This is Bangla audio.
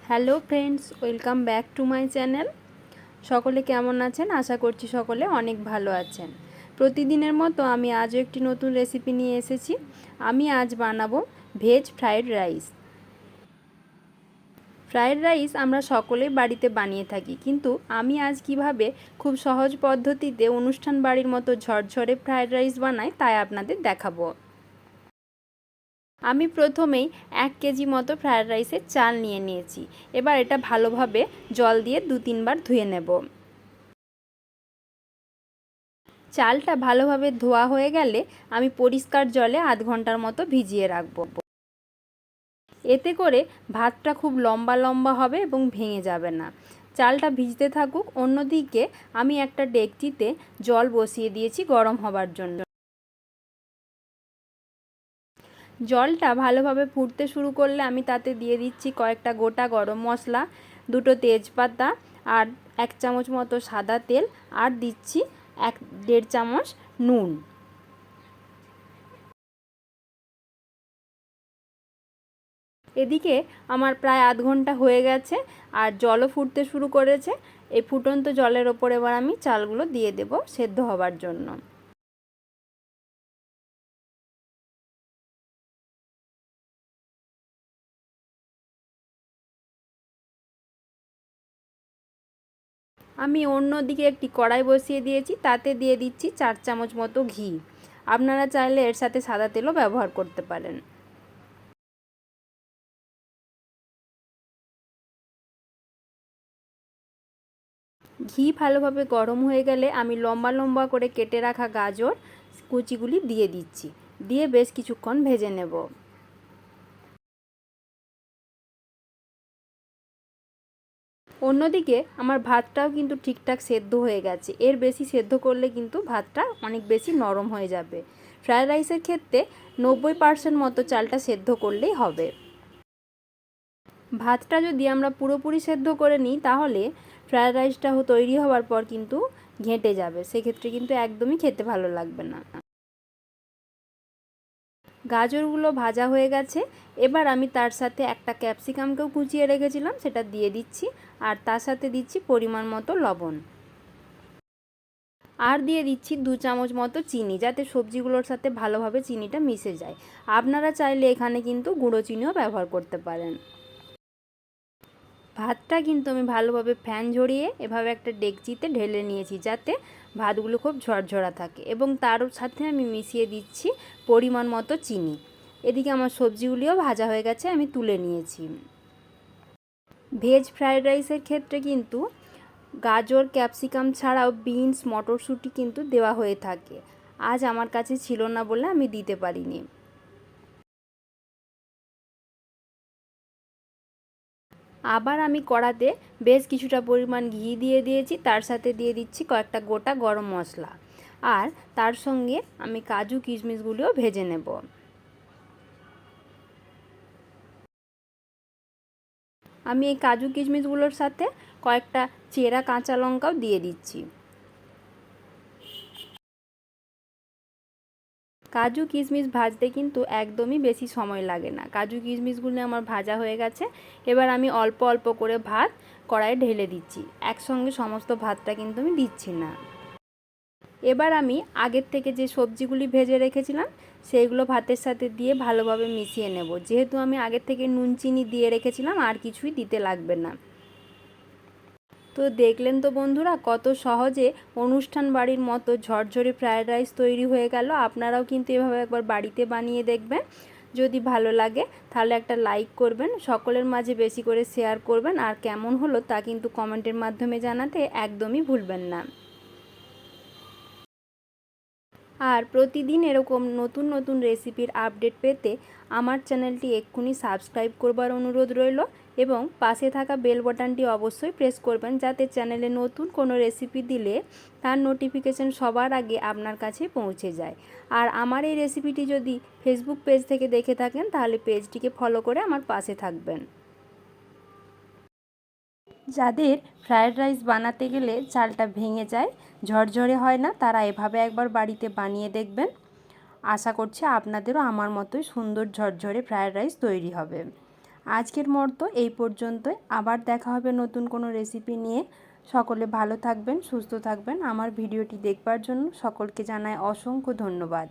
Hello friends, welcome back to my channel. সকলে কেমন আছেন? আশা করছি সকলে অনেক ভালো আছেন। প্রতিদিনের মতো আমি আজও একটি নতুন রেসিপি নিয়ে এসেছি। আমি আজ বানাবো veg fried rice. Fried rice আমরা সকলেই বাড়িতে বানিয়ে থাকি, কিন্তু আমি আজ কিভাবে খুব সহজ পদ্ধতিতে অনুষ্ঠান বাড়ির মতো ঝরঝরে ফ্রায়েড রাইস বানাই তাই আপনাদের দেখাবো। আমি প্রথমেই 1 কেজি মতো ফ্রায়েড রাইসের চাল নিয়ে নিয়েছি। এবার এটা ভালোভাবে জল দিয়ে 2-3 বার ধুয়ে নেব। চালটা ভালোভাবে ধোয়া হয়ে গেলে আমি পরিষ্কার জলে আধ ঘন্টার মতো ভিজিয়ে রাখব। এতে করে ভাতটা খুব লম্বা লম্বা হবে এবং ভেঙে যাবে না। চালটা ভিজতে থাকুক। অন্যদিকে আমি একটা ডেকচিতে জল বসিয়ে দিয়েছি গরম হবার জন্য। জলটা ভালোভাবে ফুটতে শুরু করলে আমি তাতে দিয়ে দিচ্ছি কয়েকটা গোটা গরম মশলা, 2টো তেজপাতা আর 1 চামচ মতো সাদা তেল, আর দিচ্ছি 1-1.5 চামচ নুন। এদিকে আমার প্রায় আধ ঘন্টা হয়ে গেছে আর জলও ফুটতে শুরু করেছে। এই ফুটন্ত জলের ওপর এবার আমি চালগুলো দিয়ে দেব সেদ্ধ হবার জন্য। আমি অন্যদিকে একটি কড়াই বসিয়ে দিয়েছি, তাতে দিয়ে দিচ্ছি 4 চামচ মতো ঘি। আপনারা চাইলে এর সাথে সাদা তেলও ব্যবহার করতে পারেন। ঘি ভালোভাবে গরম হয়ে গেলে আমি লম্বা লম্বা করে কেটে রাখা গাজর কুচিগুলি দিয়ে দিচ্ছি, দিয়ে বেশ কিছুক্ষণ ভেজে নেব। অন্যদিকে আমার ভাতটাও কিন্তু ঠিকঠাক সেদ্ধ হয়ে গেছে। এর বেশি সেদ্ধ করলে কিন্তু ভাতটা অনেক বেশি নরম হয়ে যাবে। ফ্রায়েড রাইসের ক্ষেত্রে 90% মতো চালটা সেদ্ধ করলেই হবে। ভাতটা যদি আমরা পুরোপুরি সেদ্ধ করে নিই তাহলে ফ্রায়েড রাইসটা তৈরি হওয়ার পর কিন্তু ঘেঁটে যাবে, সেক্ষেত্রে কিন্তু একদমই খেতে ভালো লাগবে না। গাজরগুলো ভাজা হয়ে গেছে। এবার আমি তার সাথে একটা ক্যাপসিকামকেও কুচিয়ে রেখেছিলাম, সেটা দিয়ে দিচ্ছি, আর তার সাথে দিচ্ছি পরিমাণ মতো লবণ, আর দিয়ে দিচ্ছি 2 চামচ মতো চিনি, যাতে সবজিগুলোর সাথে ভালোভাবে চিনিটা মিশে যায়। আপনারা চাইলে এখানে কিন্তু গুঁড়ো চিনিও ব্যবহার করতে পারেন। ভাতটা কিন্তু আমি ভালোভাবে ফ্যান ঝরিয়ে এভাবে একটা ডেকচিতে ঢেলে নিয়েছি, যাতে ভাতগুলো খুব ঝরঝরা থাকে, এবং তার সাথে আমি মিশিয়ে দিচ্ছি পরিমাণ মতো চিনি। এদিকে আমার সবজিগুলিও ভাজা হয়ে গেছে, আমি তুলে নিয়েছি। ভেজ ফ্রায়েড রাইসের ক্ষেত্রে কিন্তু গাজর ক্যাপসিকাম ছাড়াও বিনস মটরশুঁটি কিন্তু দেওয়া হয়ে থাকে। আজ আমার কাছে ছিল না বলে আমি দিতে পারিনি। আবার আমি কড়াতে বেশ কিছুটা পরিমাণ ঘি দিয়ে দিয়েছি, তার সাথে দিয়ে দিচ্ছি কয়েকটা গোটা গরম মশলা, আর তার সঙ্গে আমি কাজু কিশমিশগুলিও ভেজে নেব। আমি এই কাজু কিশমিশগুলোর সাথে কয়েকটা চেরা কাঁচা লঙ্কাও দিয়ে দিচ্ছি। কাজু কিশমিশ ভাজতে কিন্তু একদমই বেশি সময় লাগে না। কাজু কিশমিশগুলো আমার ভাজা হয়ে গেছে। এবার আমি অল্প অল্প করে ভাত কড়াইয়ে ঢেলে দিচ্ছি, একসঙ্গে সমস্ত ভাতটা কিন্তু আমি দিচ্ছি না। এবার আমি আগের থেকে যে সবজিগুলি ভেজে রেখেছিলাম সেইগুলো ভাতের সাথে দিয়ে ভালোভাবে মিশিয়ে নেব। যেহেতু আমি আগের থেকে নুন চিনি দিয়ে রেখেছিলাম, আর কিছুই দিতে লাগবে না। তো দেখলেন তো বন্ধুরা, কত সহজে অনুষ্ঠান বাড়ির মতো ঝরঝরে ফ্রায়েড রাইস তৈরি হয়ে গেল। আপনারাও কিন্তু এভাবে একবার বাড়িতে বানিয়ে দেখবেন। যদি ভালো লাগে তাহলে একটা লাইক করবেন, সকলের মাঝে বেশি করে শেয়ার করবেন, আর কেমন হলো তা কিন্তু কমেন্টের মাধ্যমে জানাতে একদমই ভুলবেন না। আর প্রতিদিন এরকম নতুন নতুন রেসিপির আপডেট পেতে আমার চ্যানেলটি এক্ষুনি সাবস্ক্রাইব করবার অনুরোধ রইল, এবং পাশে থাকা বেল বাটনটি অবশ্যই প্রেস করবেন, যাতে চ্যানেলে নতুন কোনো রেসিপি দিলে তার নোটিফিকেশন সবার আগে আপনার কাছে পৌঁছে যায়। আর আমার এই রেসিপিটি যদি ফেসবুক পেজ থেকে দেখে থাকেন তাহলে পেজটিকে ফলো করে আমার পাশে থাকবেন। যাদের ফ্রায়েড রাইস বানাতে গেলে চালটা ভেঙে যায়, ঝরঝরে হয় না, তারা এভাবে একবার বাড়িতে বানিয়ে দেখবেন। আশা করছি আপনাদেরও আমার মতোই সুন্দর ঝরঝরে ফ্রায়েড রাইস তৈরি হবে। আজকের মতো এই পর্যন্তই। আবার দেখা হবে নতুন কোনো রেসিপি নিয়ে। সকলে ভালো থাকবেন, সুস্থ থাকবেন। আমার ভিডিওটি দেখবার জন্য সকলকে জানাই অসংখ্য ধন্যবাদ।